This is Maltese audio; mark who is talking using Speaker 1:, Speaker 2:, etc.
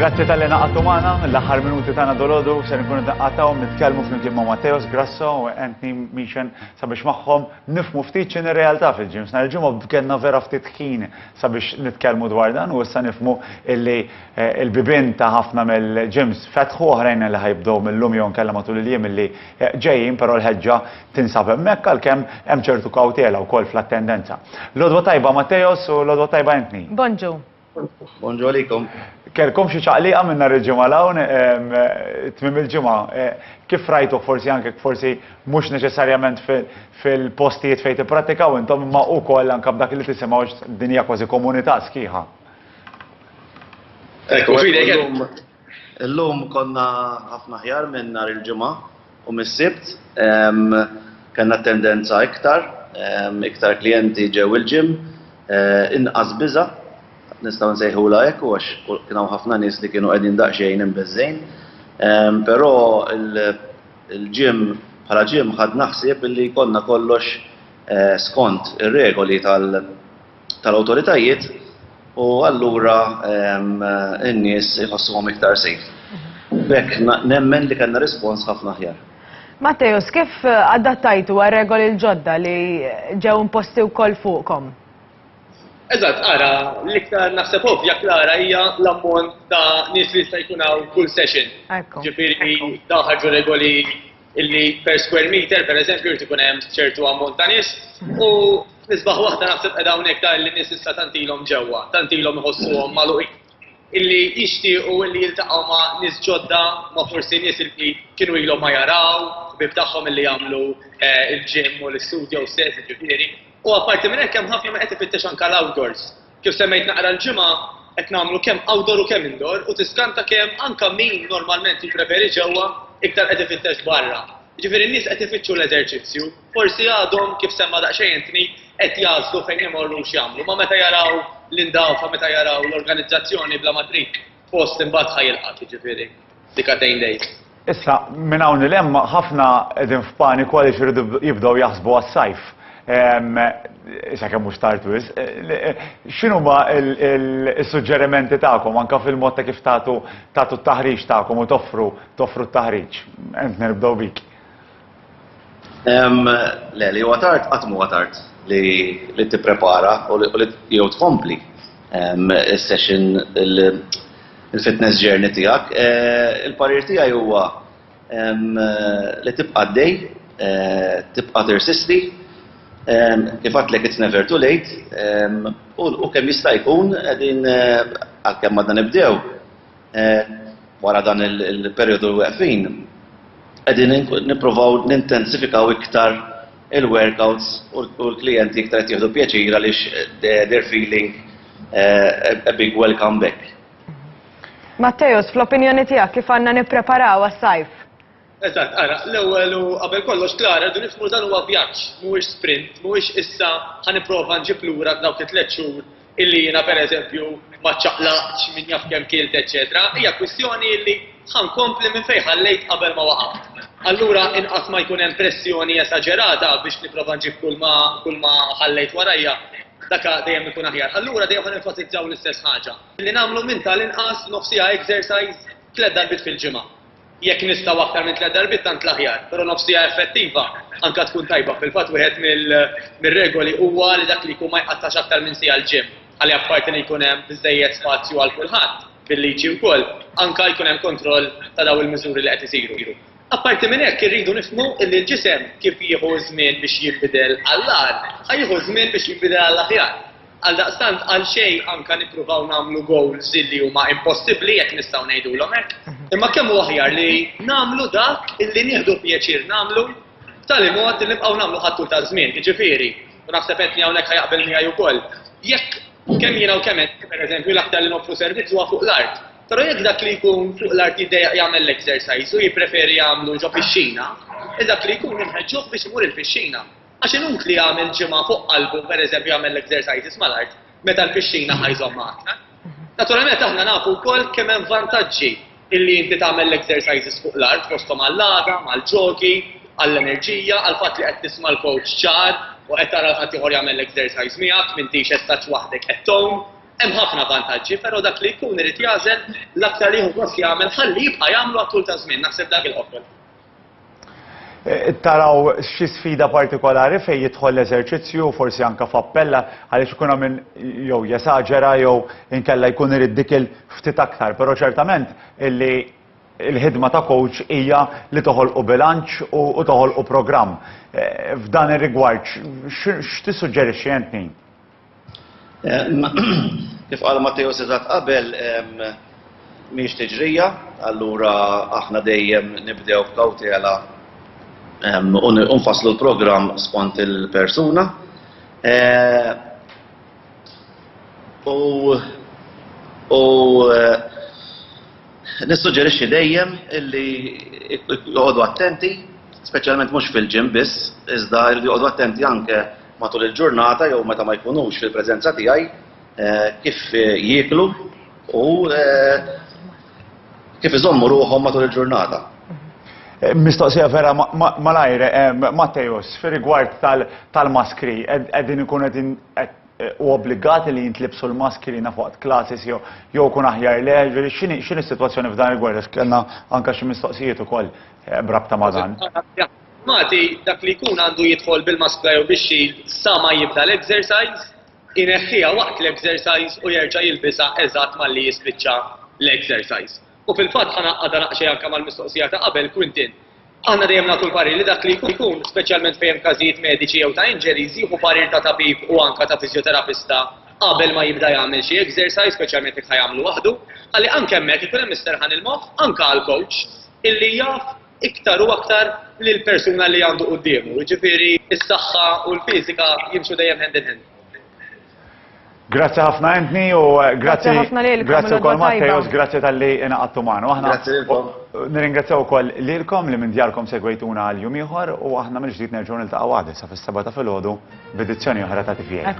Speaker 1: Grazzi tal-li naqatu maħna, l-aħħar minuti tagħna dolodu, se nkunu naqataw nitkellmu flimkien ma' Matteos Grasso u Anthony Meechan sabiex magħhom nifhmu ftit x'inhi realtà fil-ġim. Nhar il-ġimgħa kellna vera ftit ħin sabiex nitkellmu dwar dan u issa nifhmu illi l-bibien ta' ħafna mill-ġims fetħu oħrajn li ħajbdew mill-lum jew nkella matul il-jiem illi ġejjin però l-ħeġġa tinsab hemmhekk għalkemm hemm ċertu kawtela wkoll fl-attendenza. Lodwa tajba Matteos u lodwa tajba Anthony.
Speaker 2: Bonġu.
Speaker 3: Bonġu għalikom.
Speaker 1: Kelkom xi ċaqliqa minn nhar il-ġimgħa l-hawn tmiem il-ġimgħa. Kif rajtu forsi anke forsi mhux neċessarjament fil-postijiet fejn tippratikaw intom imma wkoll anke b'dak li tisimgħu dinja kważi komunità sħiħa.
Speaker 3: Illum konna ħafna ħjar minn nhar il-ġimgħa u mis-sibt kellna tendenza iktar klijenti ġew il-ġim, inqas biża' nistgħu nsejħula hekk u għax kienu ħafna nies li kienu qegħdin daqsxejn imbeżżejn. Però il-ġim bħala ġim ħadd naħseb illi konna kollox skont ir-regoli tal-awtoritajiet u allura n-nies iħossuhom iktar sejf. B'hekk nemmen li kellna rispons ħafna aħjar.
Speaker 2: Matteos, kif adattajtu għar-regoli l-ġodda li ġew imposti wkoll fuqkom?
Speaker 4: Eżatt, ara, l-iktar naħseb ovvja klara hija l-ammont ta' nies li jista' jkun hawn kull session. Ġifieri dawn ħarġu regoli illi per square meter, pereżempju, jrid ikun hemm ċertu ammont ta' nies u nisbaħ waħda naħseb qed hawnhekk ta' li nies issa tantilhom ġewwa, tantilhom iħossuhom magħluqin. Illi jixtiequ illi jiltaqgħu ma' nies ġodda ma' forsi nies illi kienu ilhom ma jaraw, bib tagħhom illi jagħmlu il-ġim u l-istudju stess, ġifieri. U apparti minn hekk hemm ħafna ma qed ifittex anke l-outdoors. Kif semmejt naqra l-ġimgħa qed nagħmlu kemm outdoor u kemm indoor u tiskanta kemm anke min normalment jippreferi ġewwa iktar qed ifittex barra. Ġifieri n-nies qed ifittxu l-eżerċizzju, forsi għadhom kif semma daqsxejn Anthony qed jażlu fejn imorru x'jagħmlu, ma meta jaraw l-indawfa meta jaraw l-organizzazzjoni bla matrik post imbagħad ħajilqat jiġifieri dik għaddejn dejn.
Speaker 1: Issa minn hawn il hemm ħafna qegħdin f'paniku għaliex iridu jibdew jaħsbu għas-sajf. Issa kemm mhux tard wisq, x'inhuma l-suġġerimenti tagħkom anke fil-mod ta' kif tagħtu t-taħriġ tagħkom u toffru t-taħriġ. Ent nibdew bik.
Speaker 3: Le li huwa tard qatt huwa tard li tipprepara u li jew tkompli is-session il-fitness journey tiegħek. Il-parir tiegħi huwa li tibqa' għaddej, tibqa' tirsisti. Kif għatlek it's never too late, u kemm jista' jkun qegħdin għalkemm għadna nibdew wara dan il-perjodu weqfin, qegħdin nippruvaw nintensifikaw iktar il-workouts u l-klijenti iktar qed jieħdu pjaċir għaliex they're feeling a big welcome back.
Speaker 2: Matteos, fl-opinjoni tiegħek kif għandna nippreparaw għas-sajf?
Speaker 4: Eżatt, ara, l-ewwel u qabel kollox klara rridu nifhmu dan huwa vjaġġ, mhuwiex sprint, mhuwiex issa ħanipprova nġib lura dawk it-tliet xhur illi jiena pereżempju ma ċċaqlaqx min jaf kemm kielt, eċetera. Hija kwistjoni illi ħankompli minn fejn ħallejt qabel ma waqaft. Allura inqas ma jkun hemm pressjoni esaġerata biex nipprova nġib kull ma ħallejt warajja, dak dejjem ikun aħjar. Allura dejjem ħanenfasizzaw l-istess ħaġa. Illi nagħmlu minn tal-inqas nofsija exercise 3 darbit fil-ġimgħa. Jekk nistgħu aktar minn 3 darbit tant l-aħjar, però nofsija effettiva anke tkun tajba. Fil-fatt wieħed mill-regoli huwa li dak li jkun ma jqattax aktar minn sija l-ġim. Għalli apparti li jkun hemm biżżejjed spazju għal kulħadd fil-liġi wkoll, anke jkun hemm kontroll ta' dawn il-miżuri li qed isiru. Apparti minn hekk irridu nifhmu li l-ġisem kif jieħu żmien biex jinbidel għall-agħar, ħajjieħu żmien biex jinbidel għall-aħjar. Għaldaqstant għal xejn anke nippruvaw nagħmlu goals illi huma impossibbli jekk nistgħu ngħidulhom hekk. Imma kemm hu aħjar li nagħmlu dak illi nieħdu pjaċir nagħmlu b'tali mod li nibqgħu nagħmlu ħattu ta' żmien. Jiġifieri, u naħseb qed hawnhekk ħajaqbel miegħi wkoll. Jekk kemm jiena u kemm pereżempju l-aktar li noffru servizz huwa fuq l-art. Però jekk dak li jkun fuq l-art jidejjaq jagħmel l-exercise u jippreferi jagħmlu ġo fix-xina, dak li jkun inħeġġuh biex imur il-fixxina. Għax inut li jagħmel ġimgħa fuq qalbu pereżempju jagħmel l-exercises mal-art meta l-fixxina ħajżomm magħna. Naturalment aħna nafu wkoll kemm hemm vantaġġi illi inti tagħmel l-exercises fuq l-art fosthom għall-għada, mal-ġogi, għall-enerġija, għal fatt li qed tisma' l-coach ċar u qed tara ħadd ieħor jagħmel l-exercise miegħek m'intix qed taġġ waħdek qed tgħum. hemm ħafna vantaġġi, però dak li jkun irid jażel l-aktar li jieħu jagħmel ħalli jibqa' jagħmlu għat-tul ta' żmien, naħseb dak il-qofol.
Speaker 1: Taraw xi sfida partikolari fejn jidħol l-eżerċizzju, forsi anke f'appella għaliex ikun minn jew jesaġera jew inkella jkun irid dik il-ftit aktar, però ċertament illi il-ħidma ta' coach hija li toħolqu bilanċ u toħolqu programm. F'dan ir-rigward x'tissuġġerixxi Anthony?
Speaker 3: Kif qal Matteo Sezat qabel mhix tiġrija, allura aħna dejjem nibdew b'kawtela unfasslu l-programm skont il-persuna. Nissuġġerixxi dejjem illi joqogħdu attenti, speċjalment mhux fil-ġim biss, iżda jridu joqogħdu attenti anke matul il-ġurnata jew meta ma jkunux fil-preżenza tiegħi kif jieklu u kif iżommu ruħhom matul il-ġurnata.
Speaker 1: Mistoqsija vera malajr, Mattejos, fir-rigward tal-maskri, qegħdin ikun u obbligati li jintlibsu l-maskri waqt classes jew kun aħjar le, x'inhi s-sitwazzjoni f'dan rigward, kellna anke xi mistoqsijiet ukoll brabta ma' dan.
Speaker 4: Mati, dak li jkun għandu jidħol bil-maskra jew bix-shield sa ma jibda l-exercise, ineħħiha waqt l-exercise u jerġa' jilbisha eżatt malli jispiċċa l-exercise. U fil-fatt ħanaqqada naqxej anke mal-mistoqsija ta' qabel Quintin. Aħna dejjem nagħtu l-parir li dak li jkun, speċjalment fejn każijiet mediċi jew ta' injuries, jieħu parir ta' tabib u anke ta' fiżjoterapista qabel ma jibda jagħmel xi exercise, speċjalment jekk ħajamlu waħdu, għalli anke hemmhekk ikun hemm misterħan il-moħħ anke għall-coach illi jaf iktar u aktar lil persuna li għandu qudiemu. Jiġifieri is-saħħa u l-fiżika jimxu dejjem hand in hand.
Speaker 1: Grazzi ħafna Anthony u grazzi wkoll Mattejos, grazzi tal-li inaqadtu magħna.
Speaker 3: Grazzi lilkom.
Speaker 1: Nirringrazzjaw ukoll lilkom li minn djarkom segwejtuna għal jum ieħor u aħna mill-ġdid nerġgħu niltaqgħu għadha sa fis-7 ta' filgħodu b'edizzjoni oħra ta' TVA.